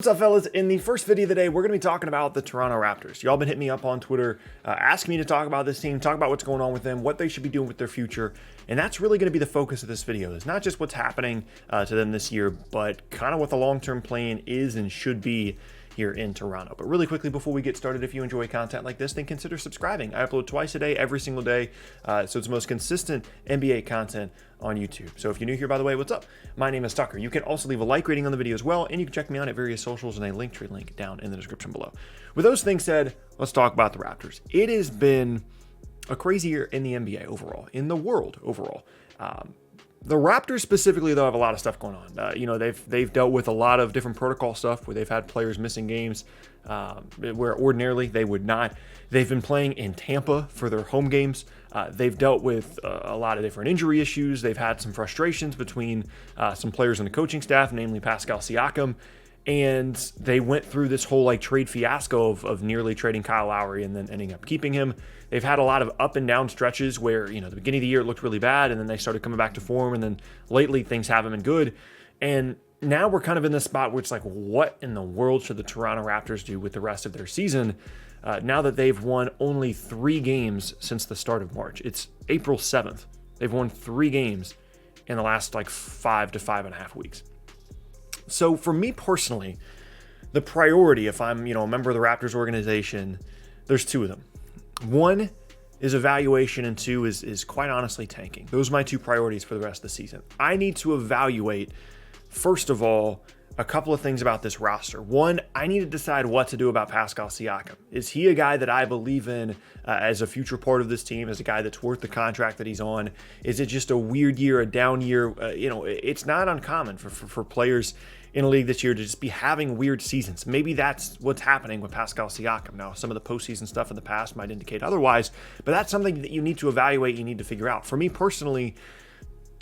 What's up, fellas? In the first video of the day, we're going to be talking about the Toronto Raptors. Y'all been hitting me up on Twitter, asking me to talk about this team, talk about what's going on with them, what they should be doing with their future. And that's really going to be the focus of this video. It's not just what's happening to them this year, but kind of what the long-term plan is and should be here in Toronto. But really quickly, before we get started, if you enjoy content like this, then consider subscribing. I upload twice a day, every single day, so it's the most consistent NBA content on YouTube. So if you're new here, by the way, what's up? My name is Tucker. You can also leave a like rating on the video as well, and you can check me out at various socials and a Linktree link down in the description below. With those things said, let's talk about the Raptors. It has been a crazy year in the NBA overall, in the world overall. The Raptors specifically, though, have a lot of stuff going on. They've dealt with a lot of different protocol stuff where they've had players missing games where ordinarily they would not. They've been playing in Tampa for their home games. They've dealt with a lot of different injury issues. They've had some frustrations between some players on the coaching staff, namely Pascal Siakam. And they went through this whole trade fiasco of nearly trading Kyle Lowry and then ending up keeping him. They've had a lot of up and down stretches where, the beginning of the year it looked really bad and then they started coming back to form, and then lately things haven't been good. And now we're kind of in this spot where it's like, what in the world should the Toronto Raptors do with the rest of their season now that they've won only 3 games since the start of March? It's April 7th. They've won 3 games in the last 5 to 5.5 weeks. So for me personally, the priority, if I'm, a member of the Raptors organization, there's 2 of them. 1 is evaluation, and 2 is quite honestly tanking. Those are my 2 priorities for the rest of the season. I need to evaluate, first of all, a couple of things about this roster. 1, I need to decide what to do about Pascal Siakam. Is he a guy that I believe in as a future part of this team, as a guy that's worth the contract that he's on? Is it just a weird year, a down year? It's not uncommon for players in a league this year to just be having weird seasons. Maybe that's what's happening with Pascal Siakam. Now, some of the postseason stuff in the past might indicate otherwise, but that's something that you need to evaluate, you need to figure out. For me personally,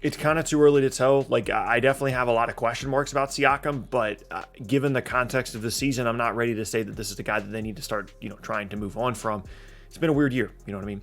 it's kind of too early to tell. I definitely have a lot of question marks about Siakam, but given the context of the season, I'm not ready to say that this is the guy that they need to start, trying to move on from. It's been a weird year, you know what I mean?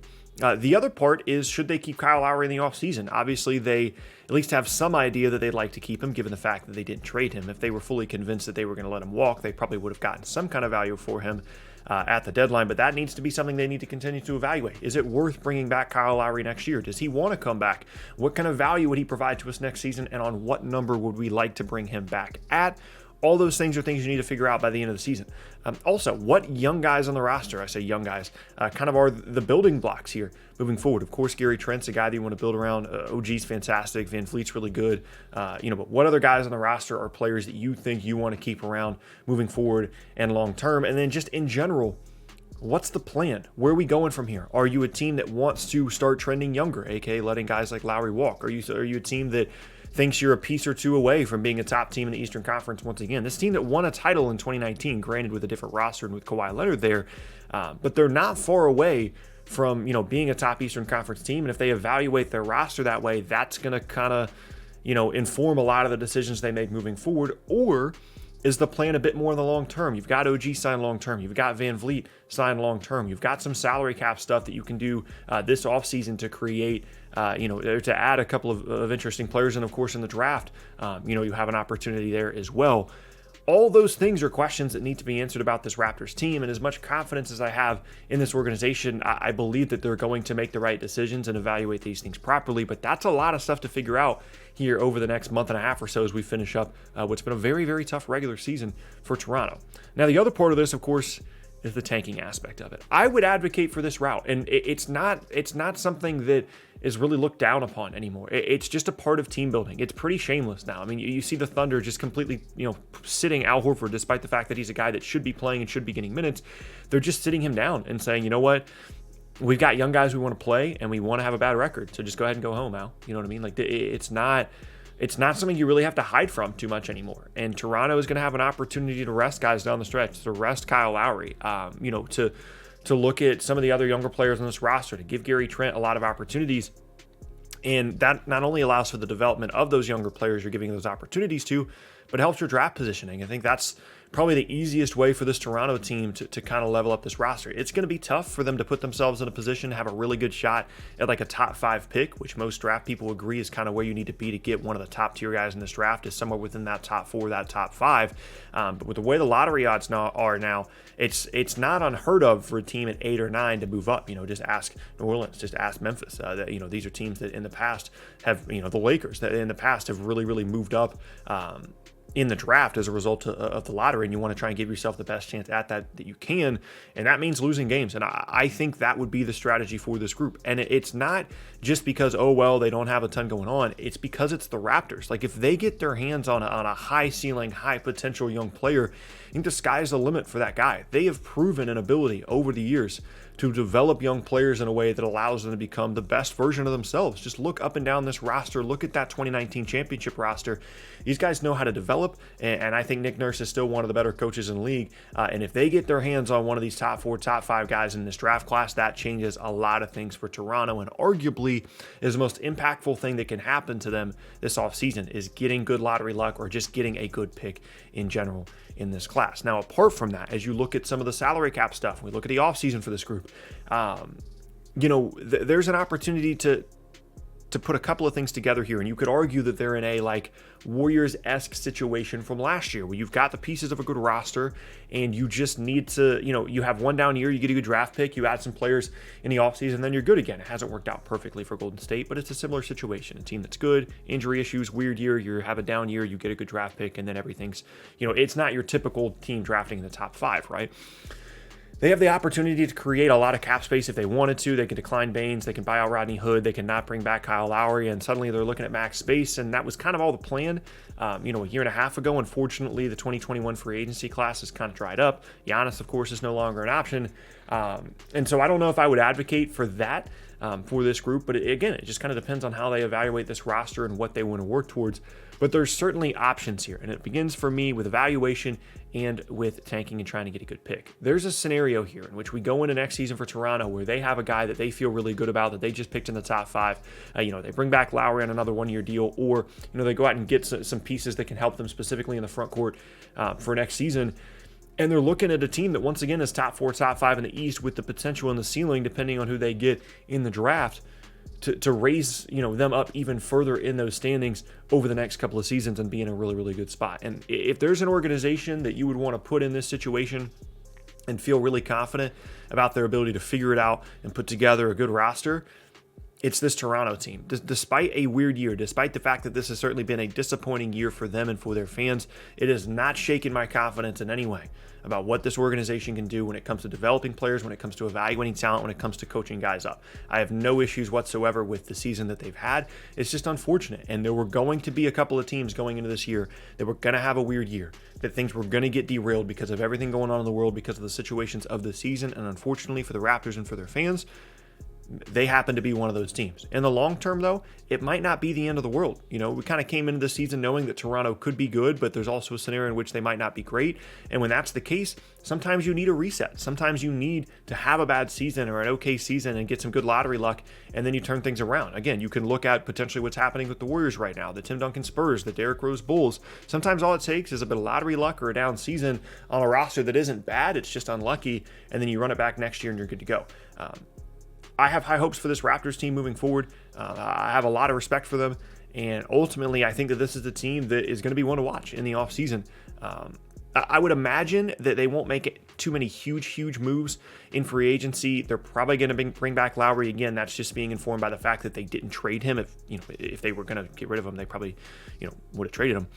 The other part is, should they keep Kyle Lowry in the offseason? Obviously, they at least have some idea that they'd like to keep him, given the fact that they didn't trade him. If they were fully convinced that they were going to let him walk, they probably would have gotten some kind of value for him at the deadline. But that needs to be something they need to continue to evaluate. Is it worth bringing back Kyle Lowry next year? Does he want to come back? What kind of value would he provide to us next season? And on what number would we like to bring him back at? All those things are things you need to figure out by the end of the season. Also, what young guys on the roster, I say young guys, kind of are the building blocks here moving forward. Of course, Gary Trent's a guy that you want to build around. OG's fantastic. Van Vliet's really good. But what other guys on the roster are players that you think you want to keep around moving forward and long term? And then just in general, what's the plan? Where are we going from here? Are you a team that wants to start trending younger, aka letting guys like Lowry walk? Are you a team that thinks you're a piece or 2 away from being a top team in the Eastern Conference once again? This team that won a title in 2019, granted with a different roster and with Kawhi Leonard there, but they're not far away from being a top Eastern Conference team. And if they evaluate their roster that way, that's going to kind of inform a lot of the decisions they make moving forward. Or is the plan a bit more in the long term? You've got OG signed long term. You've got Van Vliet signed long term. You've got some salary cap stuff that you can do this offseason to create, to add a couple of interesting players. And of course, in the draft, you have an opportunity there as well. All those things are questions that need to be answered about this Raptors team. And as much confidence as I have in this organization, I believe that they're going to make the right decisions and evaluate these things properly. But that's a lot of stuff to figure out here over the next month and a half or so as we finish up what's been a very, very tough regular season for Toronto. Now, the other part of this, of course, is the tanking aspect of it. I would advocate for this route, and it's not something that is really looked down upon anymore. It's just a part of team building. It's pretty shameless now. I mean, you see the Thunder just completely, sitting Al Horford, despite the fact that he's a guy that should be playing and should be getting minutes. They're just sitting him down and saying, you know what? We've got young guys we want to play, and we want to have a bad record, so just go ahead and go home, Al. You know what I mean? It's not something you really have to hide from too much anymore. And Toronto is going to have an opportunity to rest guys down the stretch, to rest Kyle Lowry, to look at some of the other younger players on this roster, to give Gary Trent a lot of opportunities. And that not only allows for the development of those younger players you're giving those opportunities to, but helps your draft positioning. I think that's probably the easiest way for this Toronto team to kind of level up this roster. It's going to be tough for them to put themselves in a position to have a really good shot at like a top 5 pick, which most draft people agree is kind of where you need to be to get one of the top tier guys in this draft, is somewhere within that top 4, that top 5. But with the way the lottery odds are now, it's not unheard of for a team at 8 or 9 to move up. Just ask New Orleans, just ask Memphis. These are teams that in the past have, the Lakers that in the past have really moved up in the draft as a result of the lottery, and you want to try and give yourself the best chance at that you can, and that means losing games. And I think that would be the strategy for this group. And it's not just because, oh, well, they don't have a ton going on. It's because it's the Raptors. Like, if they get their hands on a high ceiling, high potential young player, I think the sky's the limit for that guy. They have proven an ability over the years to develop young players in a way that allows them to become the best version of themselves. Just look up and down this roster. Look at that 2019 championship roster. These guys know how to develop, and I think Nick Nurse is still one of the better coaches in the league. And if they get their hands on one of these top 4, top 5 guys in this draft class, that changes a lot of things for Toronto, and arguably is the most impactful thing that can happen to them this offseason is getting good lottery luck or just getting a good pick in general in this class. Now, apart from that, as you look at some of the salary cap stuff, we look at the offseason for this group, there's an opportunity to put a couple of things together here, and you could argue that they're in a like Warriors-esque situation from last year where you've got the pieces of a good roster and you just need to, you have one down year, you get a good draft pick, you add some players in the offseason, then you're good again. It hasn't worked out perfectly for Golden State, but it's a similar situation. A team that's good, injury issues, weird year, you have a down year, you get a good draft pick, and then everything's, it's not your typical team drafting in the top 5, right? They have the opportunity to create a lot of cap space if they wanted to. They can decline Baines, they can buy out Rodney Hood, they can not bring back Kyle Lowry, and suddenly they're looking at max space, and that was kind of all the plan. A year and a half ago, unfortunately, the 2021 free agency class has kind of dried up. Giannis, of course, is no longer an option. And so I don't know if I would advocate for that for this group, but again, it just kind of depends on how they evaluate this roster and what they want to work towards. But there's certainly options here, and it begins for me with evaluation and with tanking and trying to get a good pick. There's a scenario here in which we go into next season for Toronto where they have a guy that they feel really good about that they just picked in the top 5. They bring back Lowry on another 1-year deal, or they go out and get some pieces that can help them specifically in the front court for next season. And they're looking at a team that once again is top 4, top 5 in the East with the potential in the ceiling, depending on who they get in the draft, to raise them up even further in those standings over the next couple of seasons and be in a really good spot. And if there's an organization that you would want to put in this situation and feel really confident about their ability to figure it out and put together a good roster, it's this Toronto team. Despite a weird year, despite the fact that this has certainly been a disappointing year for them and for their fans, it has not shaken my confidence in any way about what this organization can do when it comes to developing players, when it comes to evaluating talent, when it comes to coaching guys up. I have no issues whatsoever with the season that they've had. It's just unfortunate. And there were going to be a couple of teams going into this year that were going to have a weird year, that things were going to get derailed because of everything going on in the world, because of the situations of the season. And unfortunately for the Raptors and for their fans, they happen to be one of those teams. In the long term, though, it might not be the end of the world. We kind of came into the season knowing that Toronto could be good, but there's also a scenario in which they might not be great. And when that's the case, sometimes you need a reset. Sometimes you need to have a bad season or an okay season and get some good lottery luck, and then you turn things around. Again, you can look at potentially what's happening with the Warriors right now, the Tim Duncan Spurs, the Derrick Rose Bulls. Sometimes all it takes is a bit of lottery luck or a down season on a roster that isn't bad, it's just unlucky, and then you run it back next year and you're good to go. I have high hopes for this Raptors team moving forward. I have a lot of respect for them. And ultimately, I think that this is the team that is going to be one to watch in the offseason. I would imagine that they won't make it too many huge moves in free agency. They're probably going to bring back Lowry. Again, that's just being informed by the fact that they didn't trade him. If they were going to get rid of him, they probably would have traded him.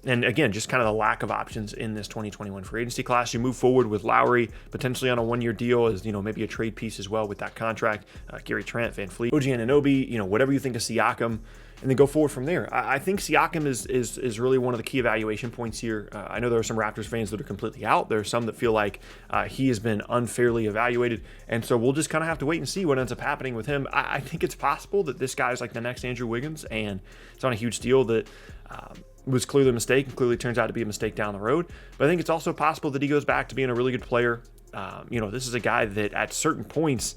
And again, just kind of the lack of options in this 2021 free agency class. You move forward with Lowry potentially on a 1-year deal as, maybe a trade piece as well with that contract. Gary Trent, Van Fleet, OG Anunoby, whatever you think of Siakam, and then go forward from there. I think Siakam is really one of the key evaluation points here. I know there are some Raptors fans that are completely out. There are some that feel like he has been unfairly evaluated. And so we'll just kind of have to wait and see what ends up happening with him. I think it's possible that this guy's like the next Andrew Wiggins, and it's on a huge deal that was clearly a mistake and clearly turns out to be a mistake down the road. But I think it's also possible that he goes back to being a really good player. This is a guy that at certain points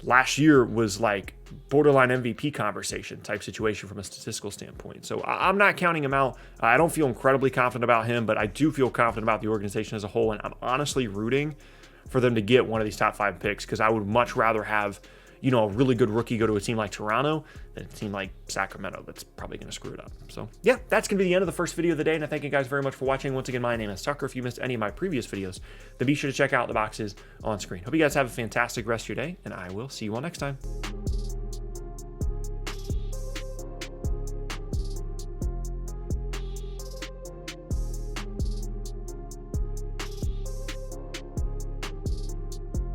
last year was like borderline MVP conversation type situation from a statistical standpoint. So I'm not counting him out. I don't feel incredibly confident about him, but I do feel confident about the organization as a whole. And I'm honestly rooting for them to get one of these top 5 picks, because I would much rather have, a really good rookie go to a team like Toronto than a team like Sacramento that's probably going to screw it up. So yeah, that's going to be the end of the first video of the day. And I thank you guys very much for watching. Once again, my name is Tucker. If you missed any of my previous videos, then be sure to check out the boxes on screen. Hope you guys have a fantastic rest of your day, and I will see you all next time.